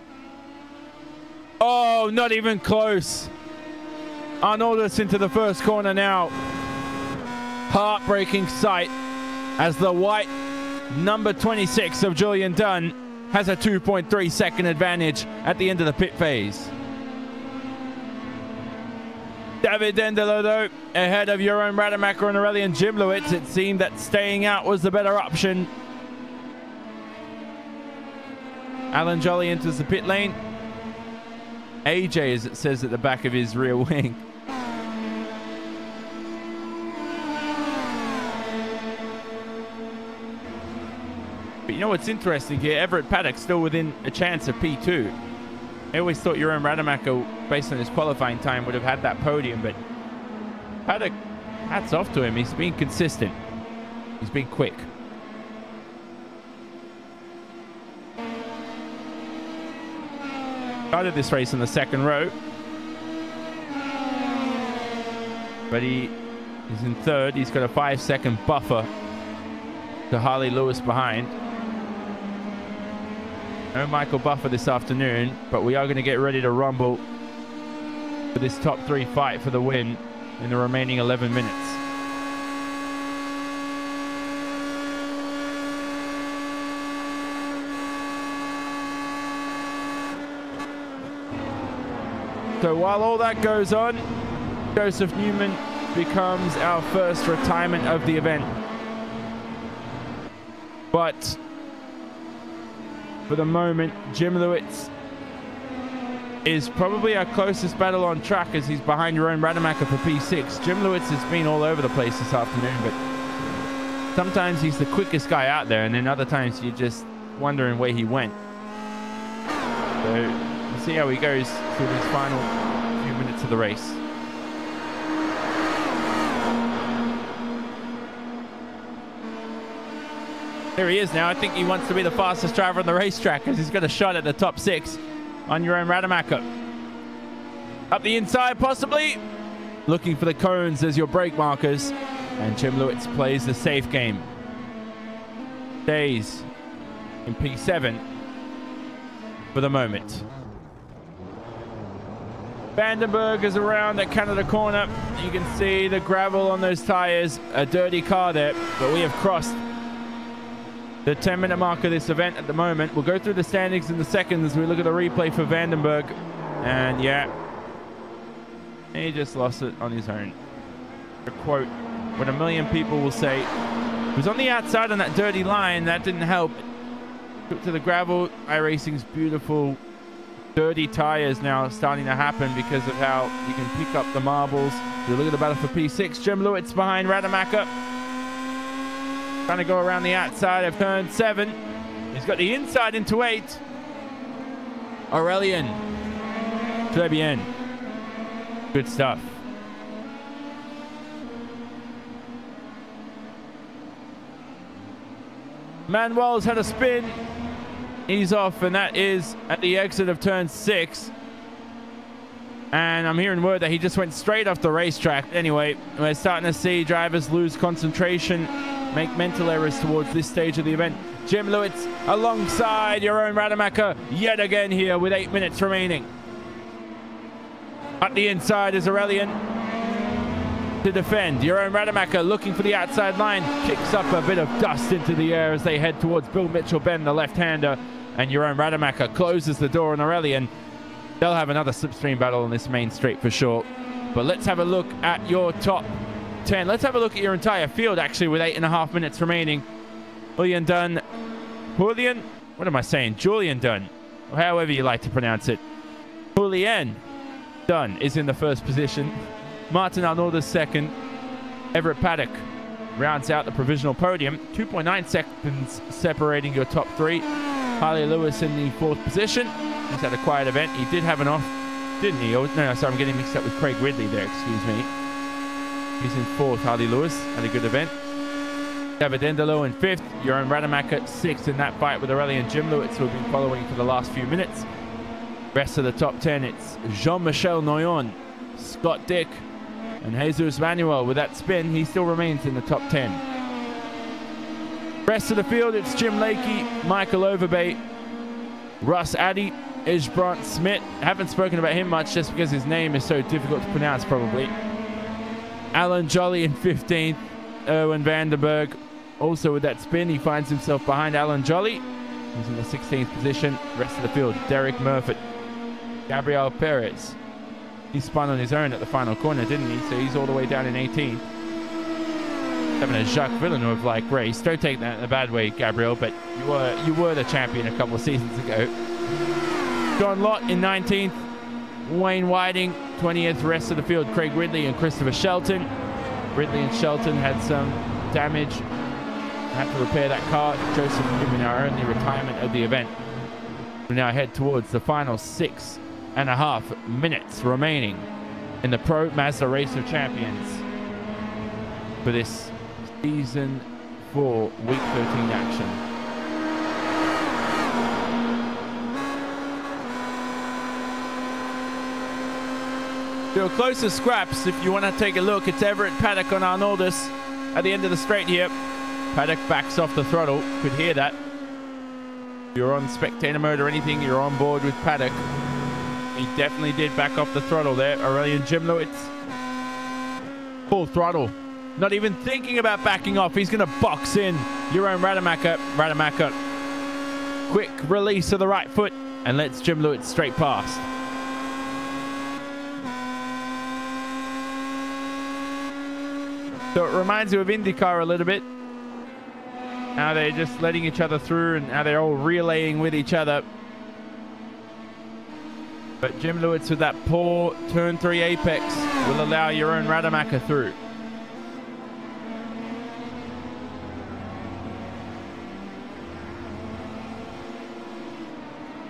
Oh, not even close. Arnoldus into the first corner now. Heartbreaking sight as the white number 26 of Julian Dunn has a 2.3 second advantage at the end of the pit phase. David Dendelo, though, ahead of Jeroen Rademacher and Aurelian Jimlowitz. It seemed that staying out was the better option. Alan Jolly enters the pit lane. AJ, as it says at the back of his rear wing. But you know what's interesting here? Everett Paddock still within a chance of P2. I always thought Jeroen Rademacher, based on his qualifying time, would have had that podium, but Paddock, hats off to him. He's been consistent. He's been quick. Started this race in the second row, but he is in third. He's got a 5-second buffer to Harley Lewis behind. No Michael Buffer this afternoon, but we are going to get ready to rumble for this top three fight for the win in the remaining 11 minutes. So while all that goes on, Joseph Newman becomes our first retirement of the event. But for the moment, Jimlowitz is probably our closest battle on track as he's behind Jeroen Rademacher for P6. Jimlowitz has been all over the place this afternoon, but sometimes he's the quickest guy out there, and then other times you're just wondering where he went. So we'll see how he goes through these final few minutes of the race. There he is now. I think he wants to be the fastest driver on the racetrack as he's got a shot at the top 6 on Jeroen Rademacher. Up the inside, possibly. Looking for the cones as your brake markers. And Jimlowitz plays the safe game. Stays in P7 for the moment. Vandenberg is around at Canada corner. You can see the gravel on those tires. A dirty car there, but we have crossed the 10-minute mark of this event at the moment. We'll go through the standings in the seconds as we look at the replay for Vandenberg. And yeah, And he just lost it on his own. A quote, what a million people will say, he was on the outside on that dirty line. That didn't help. Took to the gravel. iRacing's beautiful dirty tires now starting to happen because of how you can pick up the marbles. You look at the battle for P6. Jim Lewitt's behind Rademacher. Trying to go around the outside of turn 7. He's got the inside into 8. Aurelien. Très bien. Good stuff. Manuel's had a spin. He's off, and that is at the exit of turn 6. And I'm hearing word that he just went straight off the racetrack. Anyway, we're starting to see drivers lose concentration, make mental errors towards this stage of the event. Jim Lewitt alongside your own Rademacher yet again here with 8 minutes remaining. At the inside is Aurelien to defend. Your own Rademacher looking for the outside line. Kicks up a bit of dust into the air as they head towards Bill Mitchell-Ben, the left-hander. And your own Rademacher closes the door on Aurelien. They'll have another slipstream battle on this main straight for sure. But let's have a look at your top 10. Let's have a look at your entire field, actually, with 8.5 minutes remaining. Julian Dunn. Julian? What am I saying? Julian Dunn. However you like to pronounce it. Julian Dunn is in the first position. Martin Arnold is second. Everett Paddock rounds out the provisional podium. 2.9 seconds separating your top 3. Harley Lewis in the 4th position. He's had a quiet event. He did have an off, didn't he? Oh, no, sorry, I'm getting mixed up with Craig Ridley there, excuse me. He's in 4th, Harley Lewis. Had a good event. Davidendolo in 5th. Your own Rademacher 6th in that fight with Aurelien Jim Lewitt, who have been following for the last few minutes. Rest of the top 10, it's Jean-Michel Noyon, Scott Dick, and Jesus Manuel. With that spin, he still remains in the top 10. Rest of the field, it's Jim Lakey, Michael Overbay, Russ Addy, Ishbrant Smith. Haven't spoken about him much just because his name is so difficult to pronounce, probably. Alan Jolly in 15th. Erwin Vandenberg also with that spin. He finds himself behind Alan Jolly. He's in the 16th position. Rest of the field, Derek Murphy, Gabriel Perez. He spun on his own at the final corner, didn't he? So he's all the way down in 18th. Having a Jacques Villeneuve-like race. Don't take that in a bad way, Gabriel, but you were the champion a couple of seasons ago. John Lott in 19th. Wayne Whiting, 20th. Rest of the field, Craig Ridley and Christopher Shelton. Ridley and Shelton had some damage. Had to repair that car. Joseph Newman, our only retirement of the event. We now head towards the final 6.5 minutes remaining in the Pro Mazda Race of Champions for this Season 4 Week 13 action. Your closest scraps, if you want to take a look, it's Everett Paddock on Arnoldus at the end of the straight here. Paddock backs off the throttle. Could hear that. If you're on spectator mode or anything, you're on board with Paddock. He definitely did back off the throttle there. Aurelien Jim Lewitt. Full throttle. Not even thinking about backing off. He's going to box in your own Rademacher. Rademacher. Quick release of the right foot and lets Jim Lewitt straight past. So it reminds you of IndyCar a little bit. Now they're just letting each other through and now they're all relaying with each other. But Jim Lewitt with that poor turn 3 apex will allow your own Rademacher through.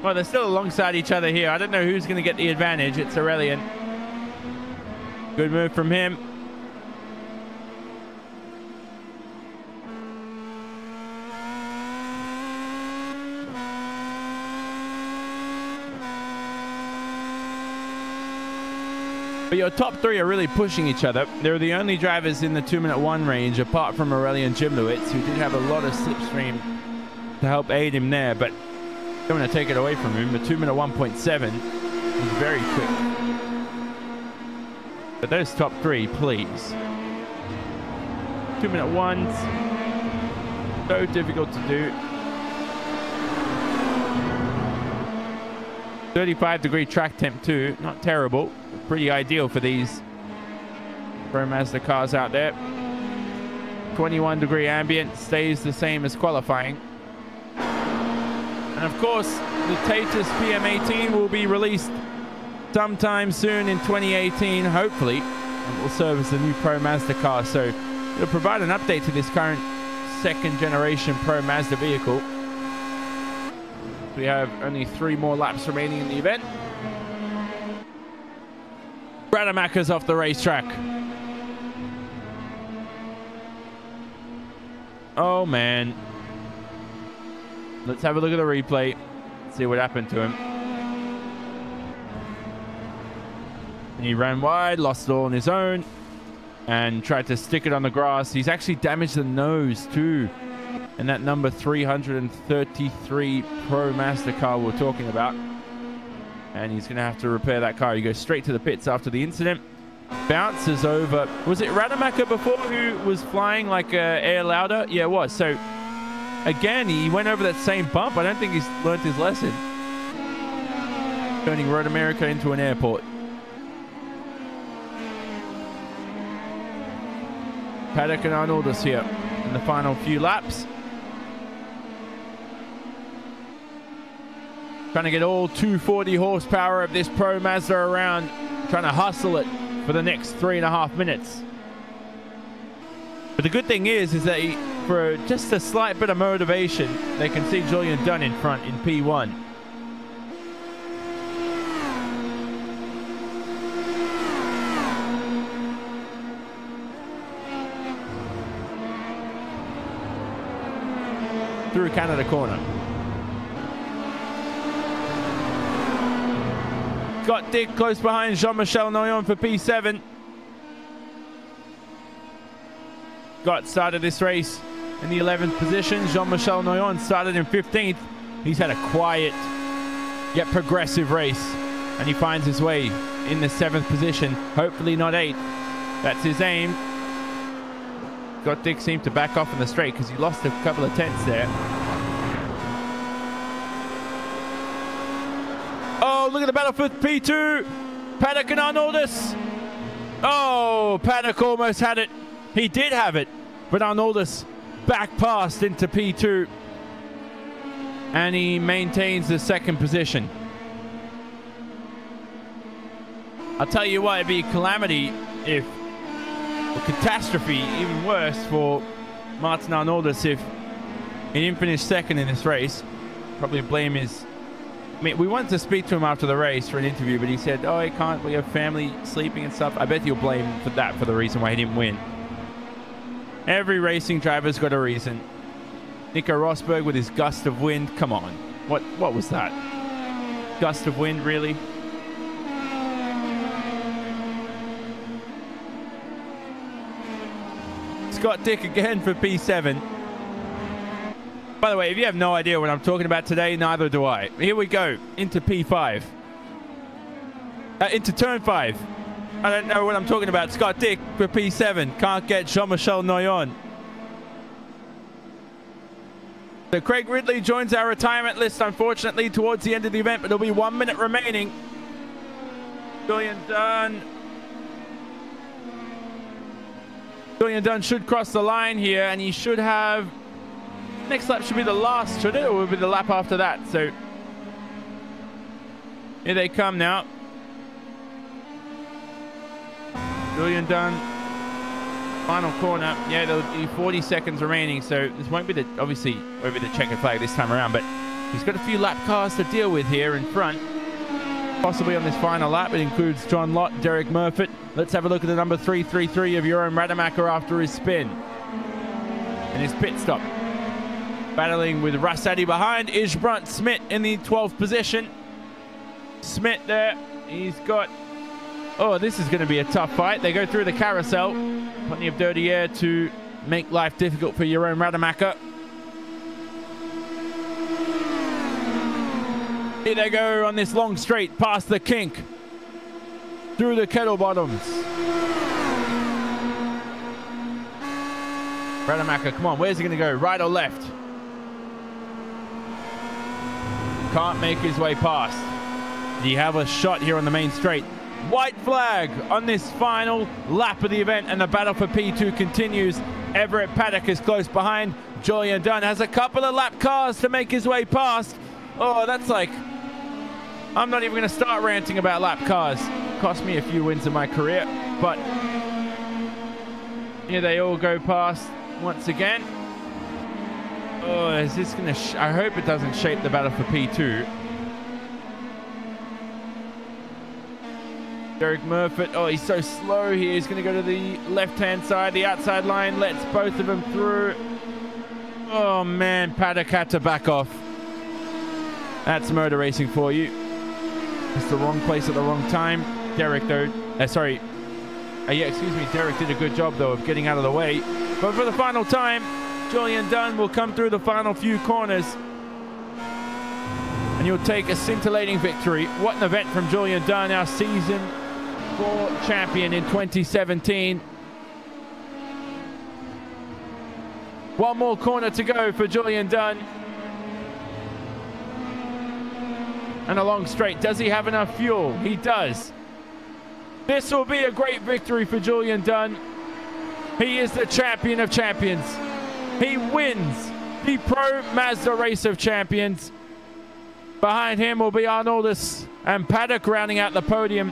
Well, they're still alongside each other here. I don't know who's going to get the advantage. It's Aurelien. Good move from him. But your top 3 are really pushing each other. They're the only drivers in the 2-minute-1 range, apart from Aurelien Jim Lewitt, who did have a lot of slipstream to help aid him there, but don't want to take it away from him. The 2-minute 1.7 is very quick. But those top 3, please. 2-minute 1s, so difficult to do. 35-degree track temp too. Not terrible. Pretty ideal for these Pro Mazda cars out there. 21-degree ambient stays the same as qualifying. And of course, the Tatus PM18 will be released sometime soon in 2018, hopefully, and will serve as the new Pro Mazda car. So it'll provide an update to this current second-generation Pro Mazda vehicle. We have only 3 more laps remaining in the event. Rademacher's off the racetrack. Oh, man. Let's have a look at the replay. See what happened to him. And he ran wide, lost it all on his own, and tried to stick it on the grass. He's actually damaged the nose, too. And that number 333 Pro Mazda car we're talking about. And he's going to have to repair that car. He goes straight to the pits after the incident. Bounces over. Was it Rademacher before who was flying like air louder? Yeah, it was. So, again, he went over that same bump. I don't think he's learned his lesson. Turning Road America into an airport. Paddock and Arnoldus here in the final few laps. Trying to get all 240 horsepower of this Pro Mazda around. Trying to hustle it for the next 3.5 minutes. But the good thing is that for just a slight bit of motivation, they can see Julian Dunn in front in P1. Through Canada corner. Scott Dick close behind Jean-Michel Noyon for P7. Scott started this race in the 11th position. Jean-Michel Noyon started in 15th. He's had a quiet yet progressive race, and he finds his way in the 7th position. Hopefully not 8th. That's his aim. Scott Dick seemed to back off in the straight because he lost a couple of tenths there. Oh, look at the battle for P2. Paddock and Arnoldus. Oh, Paddock almost had it. He did have it, but Arnoldus back passed into P2. And he maintains the 2nd position. I'll tell you what, it'd be a calamity if, or catastrophe, even worse for Martin Arnoldus if he didn't finish 2nd in this race. Probably blame his... I mean, we wanted to speak to him after the race for an interview, but he said, oh, he can't, we have family sleeping and stuff. I bet you'll blame him for that, for the reason why he didn't win. Every racing driver's got a reason. Nico Rosberg with his gust of wind. Come on. What was that? Gust of wind, really? Scott Dick again for P7. By the way, if you have no idea what I'm talking about today, neither do I. Here we go. Into P5. Into turn 5. I don't know what I'm talking about. Scott Dick for P7. Can't get Jean-Michel Noyon. So Craig Ridley joins our retirement list, unfortunately, towards the end of the event, but there'll be 1 minute remaining. Julian Dunn. Julian Dunn should cross the line here, and he should have... Next lap should be the last, should it? Or will it be the lap after that? So here they come now. Julian Dunn, final corner. Yeah, there'll be 40 seconds remaining. So this won't be the, obviously, won't be the checkered flag this time around, but he's got a few lap cars to deal with here in front. Possibly on this final lap. It includes John Lott, Derek Murphy. Let's have a look at the number 333 of Jeroen Rademacher after his spin. And his pit stop. Battling with Russ Addy behind is Brunt Smith in the 12th position. Smith there. He's got... Oh, this is going to be a tough fight. They go through the carousel. Plenty of dirty air to make life difficult for Jeroen Rademacher. Here they go on this long straight past the kink. Through the kettle bottoms. Rademacher, come on. Where's he going to go? Right or left? Can't make his way past. You have a shot here on the main straight. White flag on this final lap of the event, and the battle for P2 continues. Everett Paddock is close behind. Julian Dunn has a couple of lap cars to make his way past. Oh, that's like... I'm not even going to start ranting about lap cars. Cost me a few wins in my career, but here they all go past once again. Oh, is this going to... I hope it doesn't shape the battle for P2. Derek Murphy, oh, he's so slow here. He's going to go to the left-hand side. The outside line lets both of them through. Oh, man, Paddock had to back off. That's motor racing for you. It's the wrong place at the wrong time. Derek, though, yeah, excuse me. Derek did a good job, though, of getting out of the way. But for the final time, Julian Dunn will come through the final few corners, and you'll take a scintillating victory. What an event from Julian Dunn, our season 4 champion in 2017. One more corner to go for Julian Dunn. And a long straight. Does he have enough fuel? He does. This will be a great victory for Julian Dunn. He is the champion of champions. He wins the Pro Mazda Race of Champions. Behind him will be Arnoldus and Paddock rounding out the podium.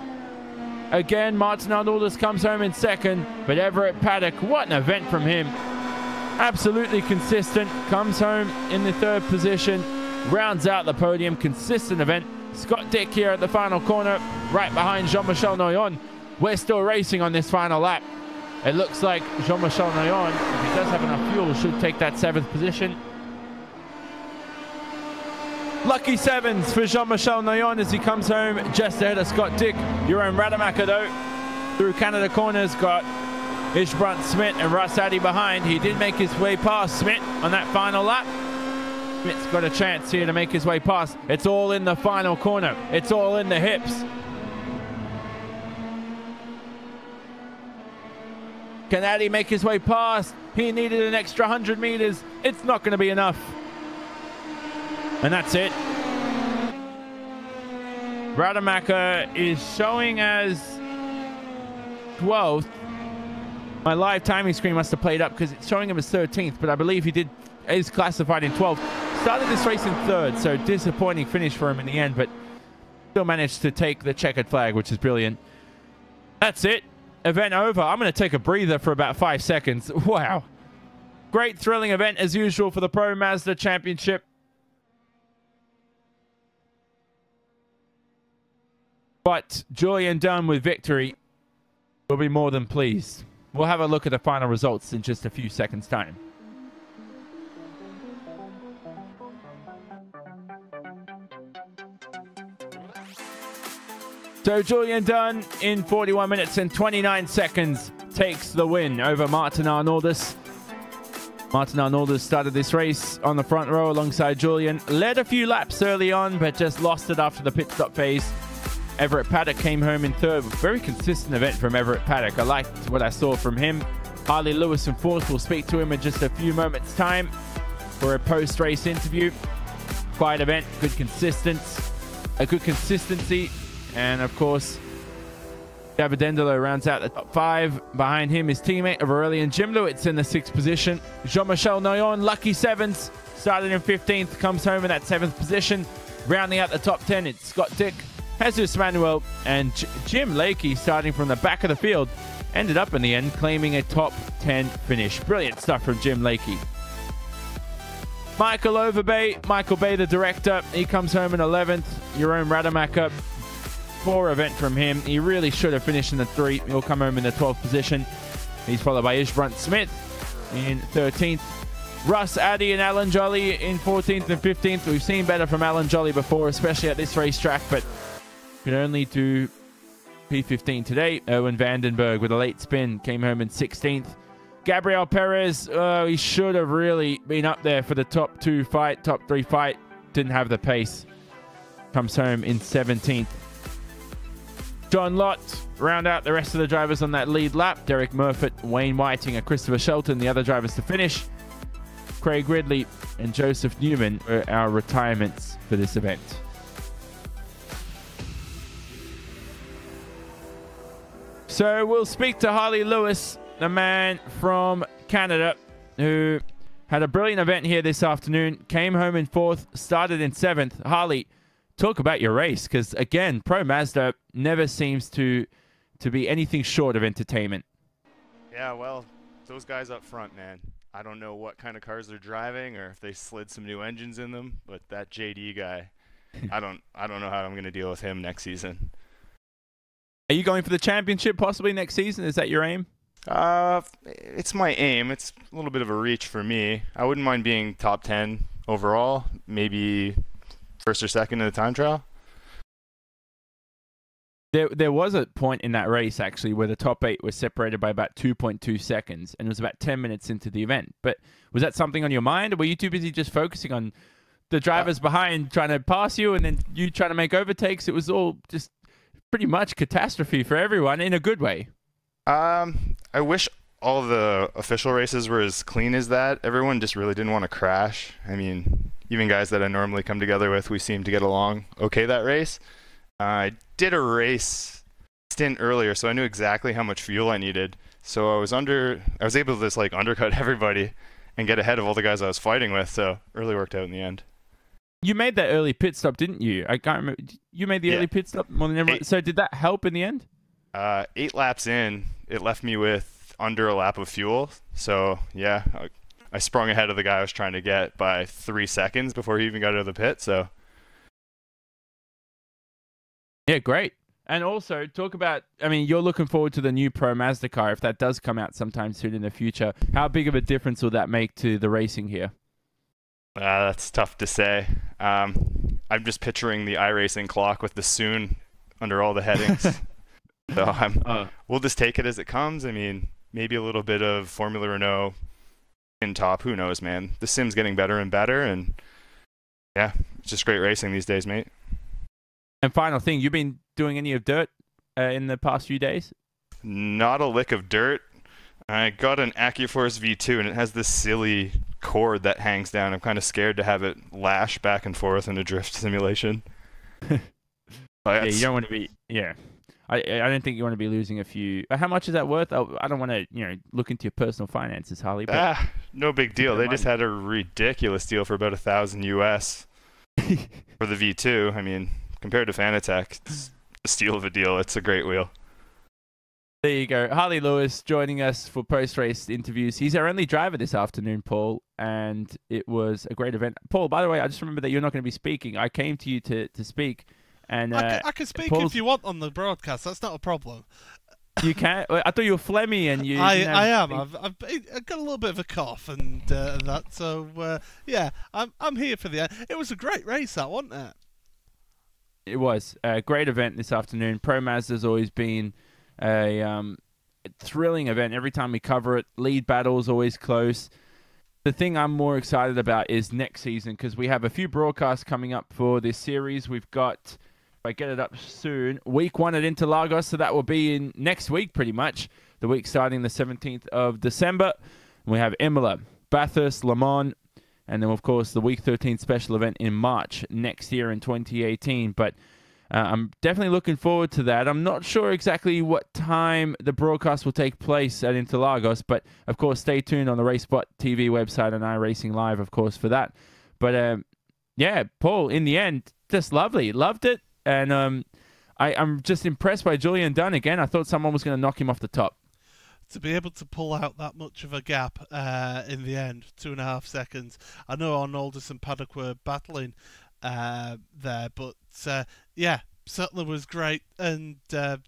Again, Martin Arnoldus comes home in second, but Everett Paddock, what an event from him. Absolutely consistent, comes home in the third position, rounds out the podium, consistent event. Scott Dick here at the final corner, right behind Jean-Michel Noyon. We're still racing on this final lap. It looks like Jean-Michel Noyon, if he does have enough fuel, should take that 7th position. Lucky 7s for Jean-Michel Noyon as he comes home just ahead of Scott Dick. Jeroen Rademacher, though, through Canada corners, got Ishbrunt Smith and Russ Addy behind. He did make his way past Smith on that final lap. Smith's got a chance here to make his way past. It's all in the final corner. It's all in the hips. Can Addy make his way past? He needed an extra 100 meters. It's not going to be enough. And that's it. Rademacher is showing as 12th. My live timing screen must have played up because it's showing him as 13th, but I believe he is classified in 12th. Started this race in 3rd, so disappointing finish for him in the end, but still managed to take the checkered flag, which is brilliant. That's it. Event over. I'm going to take a breather for about 5 seconds. Wow. Great thrilling event as usual for the Pro Mazda Championship. But Julian Dunn with victory will be more than pleased. We'll have a look at the final results in just a few seconds' time. So Julian Dunn in 41 minutes and 29 seconds takes the win over Martin Arnoldus. Martin Arnoldus started this race on the front row alongside Julian. Led a few laps early on, but just lost it after the pit stop phase. Everett Paddock came home in 3rd. Very consistent event from Everett Paddock. I liked what I saw from him. Harley Lewis in 4th. We'll speak to him in just a few moments' time for a post-race interview. Quiet event, good consistency. And of course, Davidendolo rounds out the top 5. Behind him, his teammate Aurelian Jimlewitz in the 6th position. Jean-Michel Noyon, lucky 7s. Started in 15th, comes home in that 7th position. Rounding out the top 10, it's Scott Dick, Jesus Manuel, and Jim Lakey starting from the back of the field. Ended up in the end claiming a top 10 finish. Brilliant stuff from Jim Lakey. Michael Bay, the director, he comes home in 11th. Jeroen Rademacher, poor event from him. He really should have finished in the 3. He'll come home in the 12th position. He's followed by Ishbrunt Smith in 13th. Russ Addy and Alan Jolly in 14th and 15th. We've seen better from Alan Jolly before, especially at this racetrack, but could only do P15 today. Owen Vandenberg with a late spin came home in 16th. Gabriel Perez, he should have really been up there for the top 3 fight. Didn't have the pace. Comes home in 17th. John Lott round out the rest of the drivers on that lead lap. Derek Murphy, Wayne Whiting, and Christopher Shelton, the other drivers to finish. Craig Ridley and Joseph Newman were our retirements for this event. So we'll speak to Harley Lewis, the man from Canada, who had a brilliant event here this afternoon, came home in 4th, started in 7th. Harley, talk about your race, because again, Pro Mazda never seems to be anything short of entertainment. Yeah, well, those guys up front, man. I don't know what kind of cars they're driving or if they slid some new engines in them, but that JD guy, I don't know how I'm going to deal with him next season. Are you going for the championship possibly next season? Is that your aim? It's my aim. It's a little bit of a reach for me. I wouldn't mind being top 10 overall, maybe 1st or 2nd in the time trial. There was a point in that race, actually, where the top 8 was separated by about 2.2 seconds, and it was about 10 minutes into the event. But was that something on your mind, or were you too busy just focusing on the drivers behind trying to pass you, and then you trying to make overtakes? It was all just pretty much catastrophe for everyone in a good way. I wish all the official races were as clean as that. Everyone just really didn't want to crash. I mean, even guys that I normally come together with, we seem to get along okay that race. I did a race stint earlier, so I knew exactly how much fuel I needed. So I was able to just like undercut everybody and get ahead of all the guys I was fighting with. So it really worked out in the end. You made that early pit stop, didn't you? I can't remember. You made the early pit stop more than everyone. So did that help in the end? 8 laps in, it left me with under a lap of fuel. So yeah, I sprung ahead of the guy I was trying to get by 3 seconds before he even got out of the pit. So. Yeah, great. And also, talk about, I mean, you're looking forward to the new Pro Mazda car, if that does come out sometime soon in the future. How big of a difference will that make to the racing here? That's tough to say. I'm just picturing the iRacing clock with the soon under all the headings. So we'll just take it as it comes. I mean, maybe a little bit of Formula Renault in top. Who knows, man? The sim's getting better and better. And yeah, it's just great racing these days, mate. And final thing, you've been doing any of dirt in the past few days? Not a lick of dirt. I got an AccuForce V2, and it has this silly cord that hangs down. I'm kind of scared to have it lash back and forth in a drift simulation. Yeah, you don't want to be. Yeah, I don't think you want to be losing a few. How much is that worth? I don't want to look into your personal finances, Harley. But no big deal. They just had a ridiculous deal for about $1,000 US for the V2. I mean, compared to Fanatec, it's a steal of a deal. It's a great wheel. There you go. Harley Lewis joining us for post-race interviews. He's our only driver this afternoon, Paul, and it was a great event. Paul, by the way, I just remember that you're not going to be speaking. I came to you to speak. And I can speak if you want on the broadcast. That's not a problem. You can? I thought you were phlegmy and you... I am. I've got a little bit of a cough and that. So, yeah, I'm here for the end. It was a great race, that, wasn't it? It was a great event this afternoon. Pro Mazda's always been a thrilling event. Every time we cover it, lead battle's always close. The thing I'm more excited about is next season, because we have a few broadcasts coming up for this series. We've got, if I get it up soon, week 1 at Interlagos, so that will be in next week pretty much, the week starting the 17th of December. We have Imola, Bathurst, Le Mans, and then, of course, the Week 13 special event in March next year in 2018. But I'm definitely looking forward to that. I'm not sure exactly what time the broadcast will take place at Interlagos, but, of course, stay tuned on the RaceSpotTV website and iRacing Live, of course, for that. But, yeah, Paul, in the end, just lovely. Loved it. And I'm just impressed by Julian Dunn again. I thought someone was going to knock him off the top. To be able to pull out that much of a gap in the end, 2.5 seconds. I know Arnoldus and Paddock were battling there, but yeah, certainly was great. And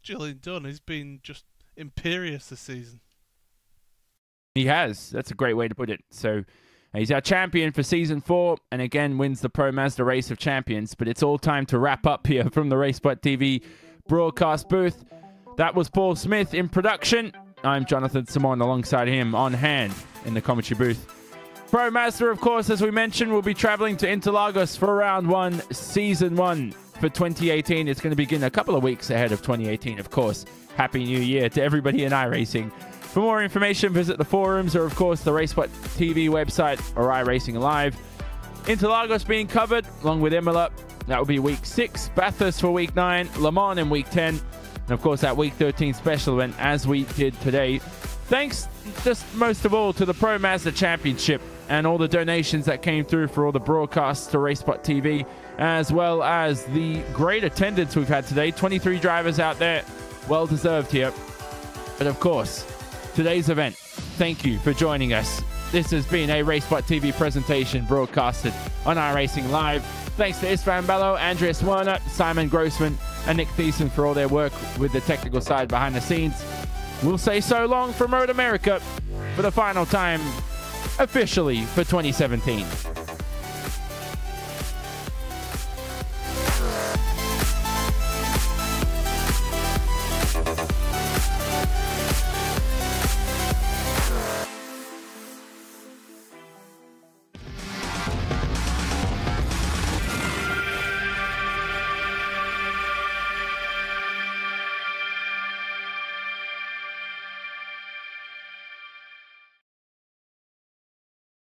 Julian Dunn has been just imperious this season. He has. That's a great way to put it. So he's our champion for Season 4, and again wins the Pro Mazda Race of Champions. But it's all time to wrap up here from the RaceSpotTV broadcast booth. That was Paul Smith in production. I'm Jonathan Simon alongside him on hand in the commentary booth. Pro Mazda, of course, as we mentioned, will be traveling to Interlagos for Round 1, Season 1 for 2018. It's going to begin a couple of weeks ahead of 2018, of course. Happy New Year to everybody in iRacing. For more information, visit the forums or, of course, the RaceSpotTV website or iRacing Live. Interlagos being covered, along with Imola. That will be Week 6. Bathurst for Week 9. Le Mans in Week 10. and of course that Week 13 special event as we did today. Thanks just most of all to the Pro Mazda Championship and all the donations that came through for all the broadcasts to RaceSpotTV, as well as the great attendance we've had today. 23 drivers out there, well deserved here. But of course, today's event, thank you for joining us. This has been a RaceSpotTV presentation broadcasted on iRacing Live. Thanks to Istvan Bello, Andreas Werner, Simon Grossman, and Nick Thiessen for all their work with the technical side behind the scenes. We'll say so long from Road America for the final time, officially for 2017.